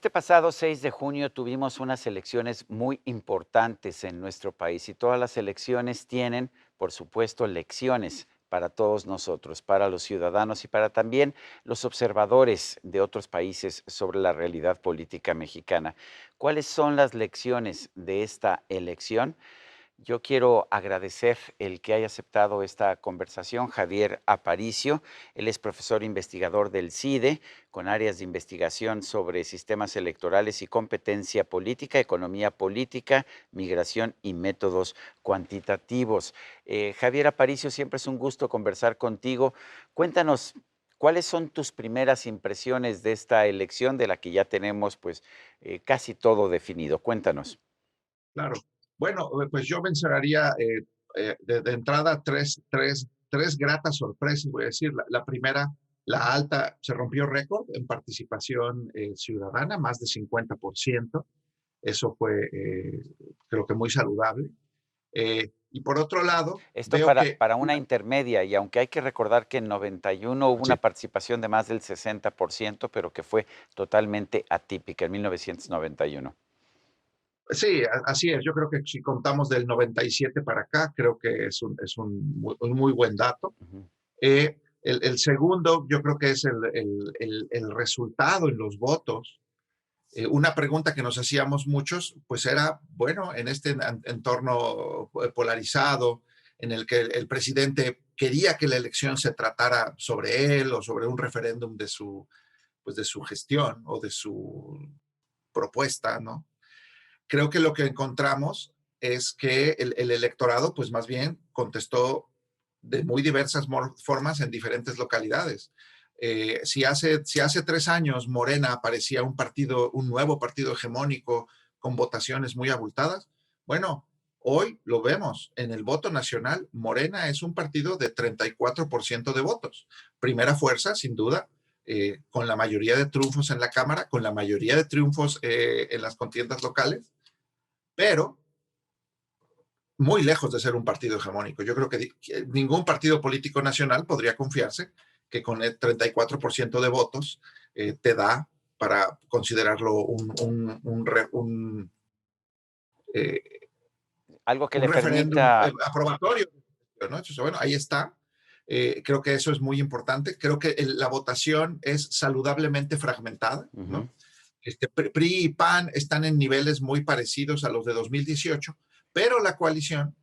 Este pasado 6 de junio tuvimos unas elecciones muy importantes en nuestro país y todas las elecciones tienen, por supuesto, lecciones para todos nosotros, para los ciudadanos y para también los observadores de otros países sobre la realidad política mexicana. ¿Cuáles son las lecciones de esta elección? Yo quiero agradecer el que haya aceptado esta conversación, Javier Aparicio. Él es profesor investigador del CIDE, con áreas de investigación sobre sistemas electorales y competencia política, economía política, migración y métodos cuantitativos. Javier Aparicio, siempre es un gusto conversar contigo. Cuéntanos, ¿cuáles son tus primeras impresiones de esta elección de la que ya tenemos pues casi todo definido? Cuéntanos. Claro. Bueno, pues yo mencionaría de entrada tres gratas sorpresas, voy a decir. La primera, la alta, se rompió récord en participación ciudadana, más de 50%. Eso fue, creo que muy saludable. Y por otro lado, Esto veo para que, para una intermedia, y aunque hay que recordar que en 91 hubo una sí, participación de más del 60%, pero que fue totalmente atípica en 1991. sí, así es. Yo creo que si contamos del 97 para acá, creo que es un muy buen dato. Ujú. El segundo, yo creo que es el resultado en los votos. Una pregunta que nos hacíamos muchos, pues era, bueno, en este entorno polarizado, en el que el presidente quería que la elección se tratara sobre él o sobre un referéndum pues de su gestión o de su propuesta, ¿no? Creo que lo que encontramos es que el electorado, pues más bien contestó de muy diversas formas en diferentes localidades. Si hace 3 años Morena parecía un partido, un nuevo partido hegemónico con votaciones muy abultadas, bueno, hoy lo vemos en el voto nacional. Morena es un partido de 34% de votos. Primera fuerza, sin duda, con la mayoría de triunfos en la Cámara, con la mayoría de triunfos en las contiendas locales, pero muy lejos de ser un partido hegemónico. Yo creo que ningún partido político nacional podría confiarse que con el 34% de votos te da para considerarlo eh, Algo que un le referéndum permita. aprobatorio, ¿no? Entonces, bueno, ahí está. Creo que eso es muy importante. Creo que la votación es saludablemente fragmentada, Ujú. ¿no? PRI y PAN están en niveles muy parecidos a los de 2018, pero la coalición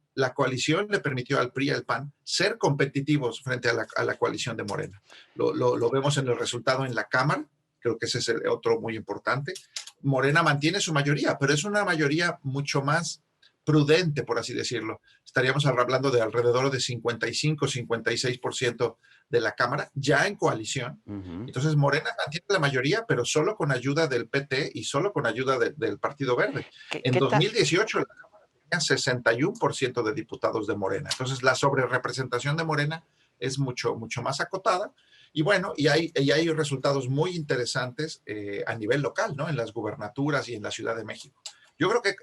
le permitió al PRI y al PAN ser competitivos frente a la coalición de Morena. Lo vemos en el resultado en la Cámara, creo que ese es el otro muy importante. Morena mantiene su mayoría, pero es una mayoría mucho más prudente, por así decirlo. Estaríamos hablando de alrededor de 55-56% de la Cámara, ya en coalición. Ujú. Entonces Morena mantiene la mayoría, pero solo con ayuda del PT y solo con ayuda del Partido Verde. ¿Qué, En qué ta- 2018 la Cámara tenía 61% de diputados de Morena. Entonces la sobrerepresentación de Morena es mucho, mucho más acotada. Y bueno, y hay resultados muy interesantes a nivel local, ¿no? En las gubernaturas y en la Ciudad de México. Yo creo que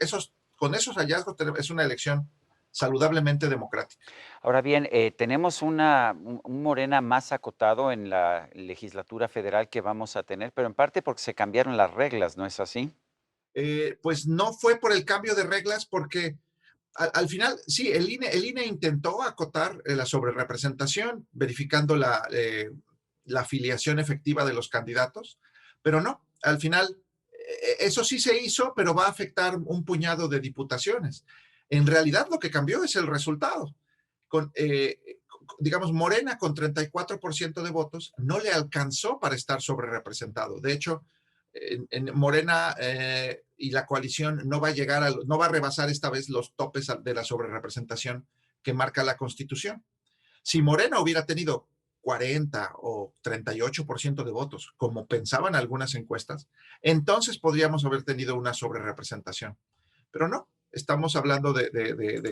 con esos hallazgos es una elección saludablemente democrática. Ahora bien, tenemos un Morena más acotado en la legislatura federal que vamos a tener, pero en parte porque se cambiaron las reglas, ¿no es así? Pues no fue por el cambio de reglas, porque al final, sí, el INE intentó acotar la sobrerepresentación, verificando la afiliación efectiva de los candidatos, pero no, al final, eso sí se hizo, pero va a afectar un puñado de diputaciones. En realidad, lo que cambió es el resultado. Digamos, Morena con 34% de votos no le alcanzó para estar sobrerepresentado. De hecho, en Morena y la coalición no va a no va a rebasar esta vez los topes de la sobrerepresentación que marca la Constitución. Si Morena hubiera tenido 40 o 38% de votos, como pensaban algunas encuestas, entonces podríamos haber tenido una sobrerepresentación. Pero no, estamos hablando de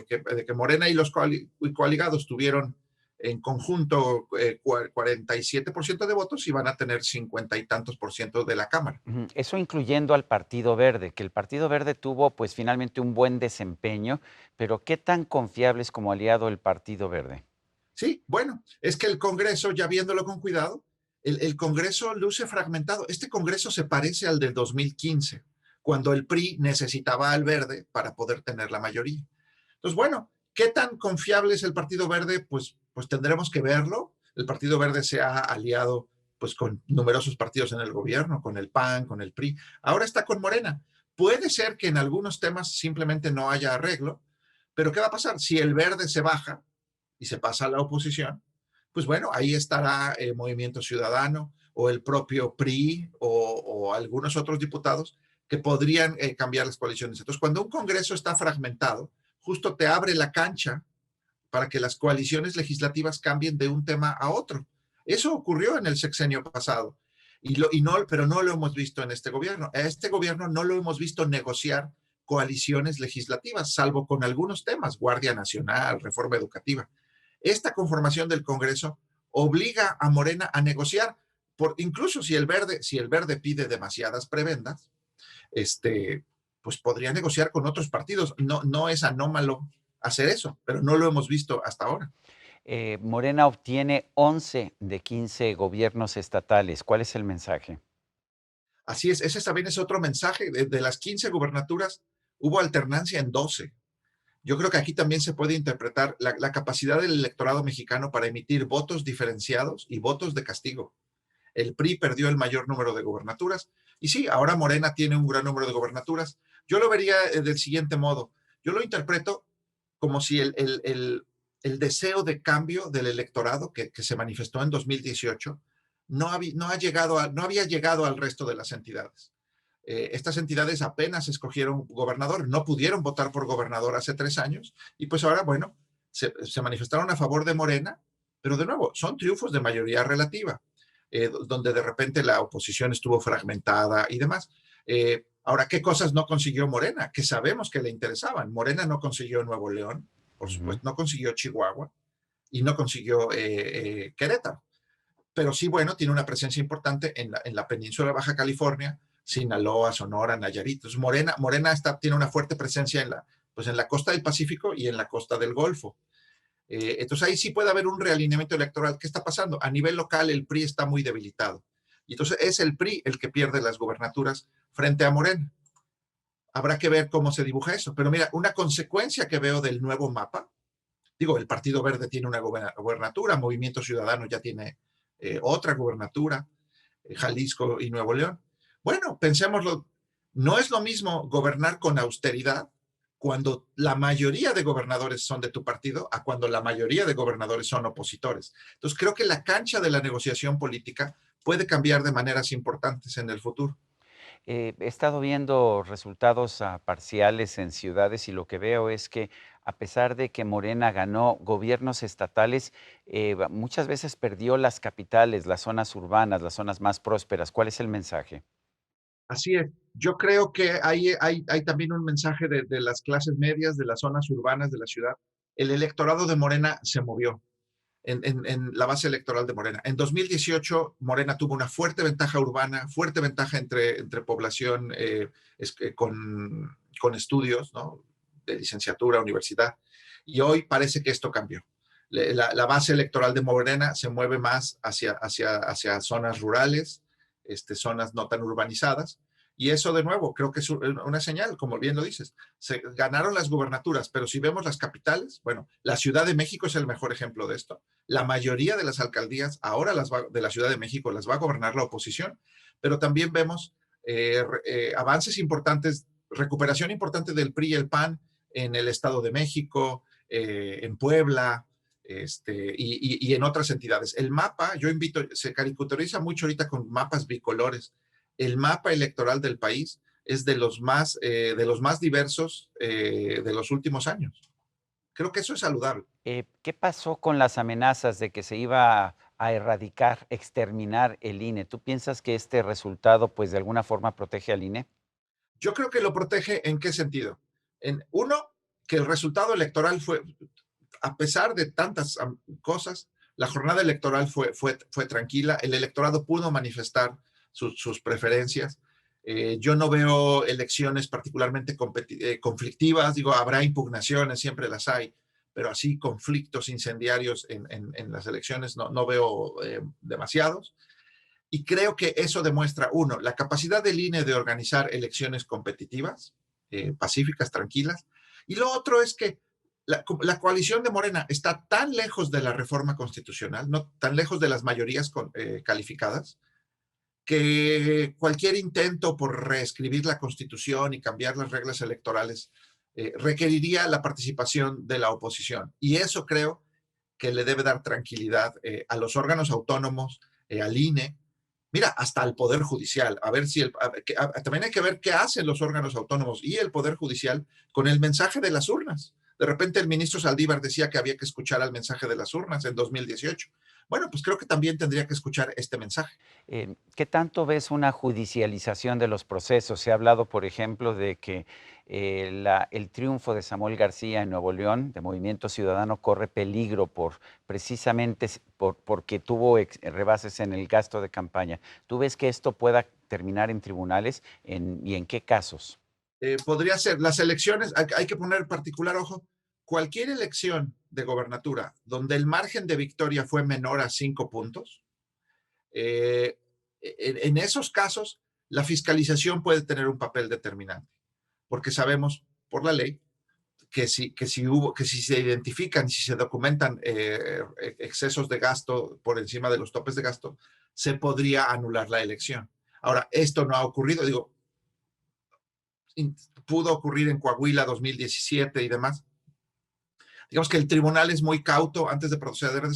que Morena y los coaligados tuvieron en conjunto 47% de votos y van a tener 50 y tantos por ciento de la Cámara. Ujú. Eso incluyendo al Partido Verde, que el Partido Verde tuvo pues finalmente un buen desempeño, pero ¿qué tan confiable es como aliado el Partido Verde? Sí, bueno, es que el Congreso, ya viéndolo con cuidado, El Congreso luce fragmentado. Este Congreso se parece al del 2015, cuando el PRI necesitaba al Verde para poder tener la mayoría. Entonces, bueno, ¿qué tan confiable es el Partido Verde? Pues tendremos que verlo. El Partido Verde se ha aliado pues con numerosos partidos en el gobierno, con el PAN, con el PRI. Ahora está con Morena. Puede ser que en algunos temas simplemente no haya arreglo, pero ¿qué va a pasar? Si el Verde se baja y se pasa a la oposición, pues bueno, ahí estará Movimiento Ciudadano o el propio PRI o algunos otros diputados que podrían cambiar las coaliciones. Entonces, cuando un Congreso está fragmentado, justo te abre la cancha para que las coaliciones legislativas cambien de un tema a otro. Eso ocurrió en el sexenio pasado, pero no lo hemos visto en este gobierno. A este gobierno no lo hemos visto negociar coaliciones legislativas, salvo con algunos temas, Guardia Nacional, reforma educativa. Esta conformación del Congreso obliga a Morena a negociar, incluso si el verde pide demasiadas prebendas, pues podría negociar con otros partidos. No, no es anómalo hacer eso, pero no lo hemos visto hasta ahora. Morena obtiene 11 de 15 gobiernos estatales. ¿Cuál es el mensaje? Así es, ese también es otro mensaje. De las 15 gubernaturas, hubo alternancia en 12. Yo creo que aquí también se puede interpretar la capacidad del electorado mexicano para emitir votos diferenciados y votos de castigo. El PRI perdió el mayor número de gubernaturas y sí, ahora Morena tiene un gran número de gubernaturas. Yo lo vería del siguiente modo. Yo lo interpreto como si el deseo de cambio del electorado que se manifestó en 2018 no había llegado al resto de las entidades. Estas entidades apenas escogieron gobernador, no pudieron votar por gobernador hace 3 años y pues ahora, bueno, se manifestaron a favor de Morena, pero de nuevo, son triunfos de mayoría relativa, donde de repente la oposición estuvo fragmentada y demás. Ahora, ¿qué cosas no consiguió Morena? Que sabemos que le interesaban. Morena no consiguió Nuevo León, por Ujú. supuesto, no consiguió Chihuahua y no consiguió Querétaro, pero sí, bueno, tiene una presencia importante en la península de Baja California, Sinaloa, Sonora, Nayarit. Entonces, Morena tiene una fuerte presencia pues en la costa del Pacífico y en la costa del Golfo. Entonces, ahí sí puede haber un realineamiento electoral. ¿Qué está pasando? A nivel local, el PRI está muy debilitado. Y entonces es el PRI el que pierde las gubernaturas frente a Morena. Habrá que ver cómo se dibuja eso. Pero mira, una consecuencia que veo del nuevo mapa, digo, el Partido Verde tiene una gubernatura, Movimiento Ciudadano ya tiene otra gubernatura, Jalisco y Nuevo León. Bueno, pensémoslo, no es lo mismo gobernar con austeridad cuando la mayoría de gobernadores son de tu partido a cuando la mayoría de gobernadores son opositores. Entonces, creo que la cancha de la negociación política puede cambiar de maneras importantes en el futuro. He estado viendo resultados parciales en ciudades y lo que veo es que a pesar de que Morena ganó gobiernos estatales, muchas veces perdió las capitales, las zonas urbanas, las zonas más prósperas. ¿Cuál es el mensaje? Así es. Yo creo que hay también un mensaje de las clases medias, de las zonas urbanas de la ciudad. El electorado de Morena se movió en la base electoral de Morena. En 2018, Morena tuvo una fuerte ventaja urbana, fuerte ventaja entre población con estudios, ¿no? De licenciatura, universidad. Y hoy parece que esto cambió. La base electoral de Morena se mueve más hacia zonas rurales, zonas no tan urbanizadas. Y eso, de nuevo, creo que es una señal, como bien lo dices. Se ganaron las gubernaturas, pero si vemos las capitales, bueno, la Ciudad de México es el mejor ejemplo de esto. La mayoría de las alcaldías ahora de la Ciudad de México las va a gobernar la oposición, pero también vemos avances importantes, recuperación importante del PRI y el PAN en el Estado de México, en Puebla, y en otras entidades. El mapa, se caricaturiza mucho ahorita con mapas bicolores. El mapa electoral del país es de los más diversos de los últimos años. Creo que eso es saludable. ¿Qué pasó con las amenazas de que se iba a erradicar, exterminar el INE? ¿Tú piensas que este resultado, pues, de alguna forma protege al INE? Yo creo que lo protege en qué sentido. Uno, que el resultado electoral fue, a pesar de tantas cosas, la jornada electoral fue tranquila, el electorado pudo manifestar sus preferencias. Yo no veo elecciones particularmente conflictivas, digo, habrá impugnaciones, siempre las hay, pero así conflictos incendiarios en las elecciones no veo demasiados. Y creo que eso demuestra, uno, la capacidad del INE de organizar elecciones competitivas, pacíficas, tranquilas. Y lo otro es que la coalición de Morena está tan lejos de la reforma constitucional, no tan lejos de las mayorías calificadas, que cualquier intento por reescribir la Constitución y cambiar las reglas electorales requeriría la participación de la oposición. Y eso creo que le debe dar tranquilidad a los órganos autónomos, al INE, mira, hasta al Poder Judicial. A ver si también hay que ver qué hacen los órganos autónomos y el Poder Judicial con el mensaje de las urnas. De repente el ministro Saldívar decía que había que escuchar al mensaje de las urnas en 2018. Bueno, pues creo que también tendría que escuchar este mensaje. ¿Qué tanto ves una judicialización de los procesos? Se ha hablado, por ejemplo, de que el triunfo de Samuel García en Nuevo León, de Movimiento Ciudadano, corre peligro precisamente porque tuvo rebases en el gasto de campaña. ¿Tú ves que esto pueda terminar en tribunales y en qué casos? Podría ser las elecciones, hay que poner particular ojo, cualquier elección de gobernatura donde el margen de victoria fue menor a 5 puntos, en esos casos la fiscalización puede tener un papel determinante, porque sabemos por la ley que si se identifican y si se documentan excesos de gasto por encima de los topes de gasto, se podría anular la elección. Ahora, esto no ha ocurrido, digo, pudo ocurrir en Coahuila 2017 y demás. Digamos que el tribunal es muy cauto antes de proceder de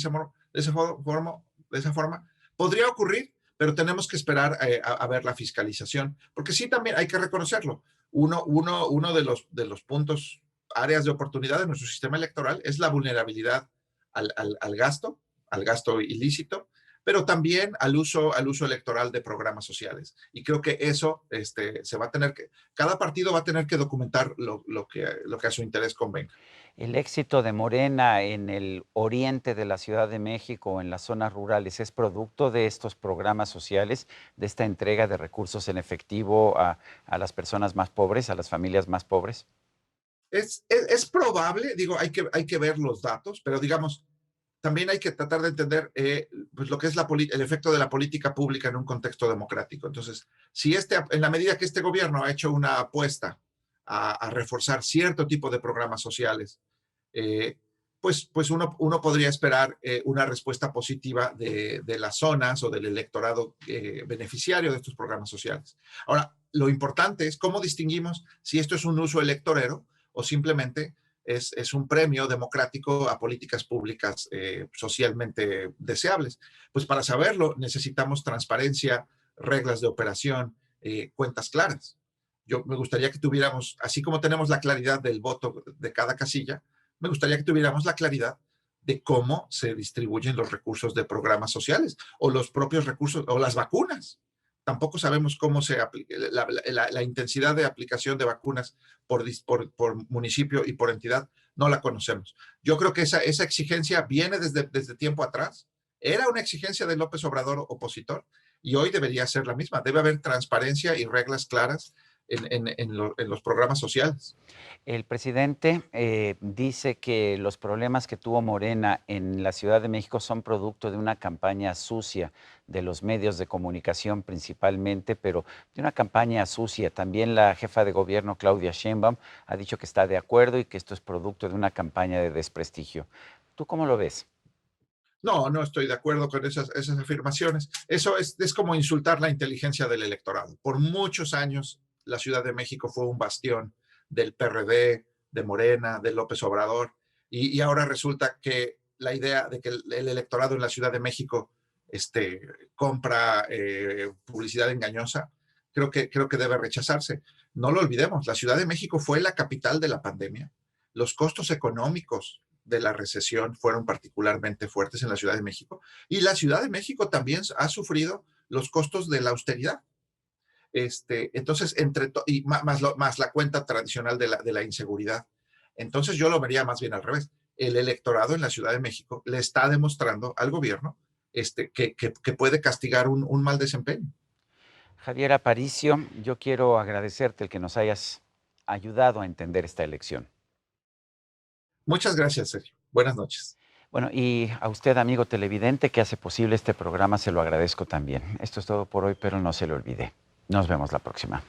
esa forma. Podría ocurrir, pero tenemos que esperar a ver la fiscalización, porque sí también hay que reconocerlo. Uno de los puntos, áreas de oportunidad de nuestro sistema electoral es la vulnerabilidad al gasto ilícito, pero también al uso electoral de programas sociales. Y creo que eso se va a tener que, cada partido va a tener que documentar lo que a su interés convenga. ¿El éxito de Morena en el oriente de la Ciudad de México, en las zonas rurales, es producto de estos programas sociales, de esta entrega de recursos en efectivo a las personas más pobres, a las familias más pobres? Es probable, digo, hay que ver los datos, pero digamos, también hay que tratar de entender pues lo que es el efecto de la política pública en un contexto democrático. Entonces, si en la medida que este gobierno ha hecho una apuesta a reforzar cierto tipo de programas sociales, eh, pues uno podría esperar una respuesta positiva de las zonas o del electorado beneficiario de estos programas sociales. Ahora, lo importante es cómo distinguimos si esto es un uso electorero o simplemente es un premio democrático a políticas públicas socialmente deseables. Pues para saberlo necesitamos transparencia, reglas de operación, cuentas claras. Yo me gustaría que tuviéramos, así como tenemos la claridad del voto de cada casilla, me gustaría que tuviéramos la claridad de cómo se distribuyen los recursos de programas sociales o los propios recursos o las vacunas. Tampoco sabemos cómo se aplica la intensidad de aplicación de vacunas por municipio y por entidad, no la conocemos. Yo creo que esa exigencia viene desde tiempo atrás. Era una exigencia de López Obrador opositor y hoy debería ser la misma. Debe haber transparencia y reglas claras en los programas sociales. El presidente dice que los problemas que tuvo Morena en la Ciudad de México son producto de una campaña sucia de los medios de comunicación principalmente, pero de una campaña sucia. También la jefa de gobierno, Claudia Sheinbaum, ha dicho que está de acuerdo y que esto es producto de una campaña de desprestigio. ¿Tú cómo lo ves? No, no estoy de acuerdo con esas afirmaciones. Eso es como insultar la inteligencia del electorado. Por muchos años, la Ciudad de México fue un bastión del PRD, de Morena, de López Obrador, y ahora resulta que la idea de que el electorado en la Ciudad de México compra publicidad engañosa, creo que debe rechazarse. No lo olvidemos, la Ciudad de México fue la capital de la pandemia. Los costos económicos de la recesión fueron particularmente fuertes en la Ciudad de México. Y la Ciudad de México también ha sufrido los costos de la austeridad. Entonces, más la cuenta tradicional de la inseguridad. Entonces, yo lo vería más bien al revés. El electorado en la Ciudad de México le está demostrando al gobierno que puede castigar un mal desempeño. Javier Aparicio, yo quiero agradecerte el que nos hayas ayudado a entender esta elección. Muchas gracias, Sergio. Buenas noches. Bueno, y a usted, amigo televidente, que hace posible este programa, se lo agradezco también. Esto es todo por hoy, pero no se lo olvide. Nos vemos la próxima.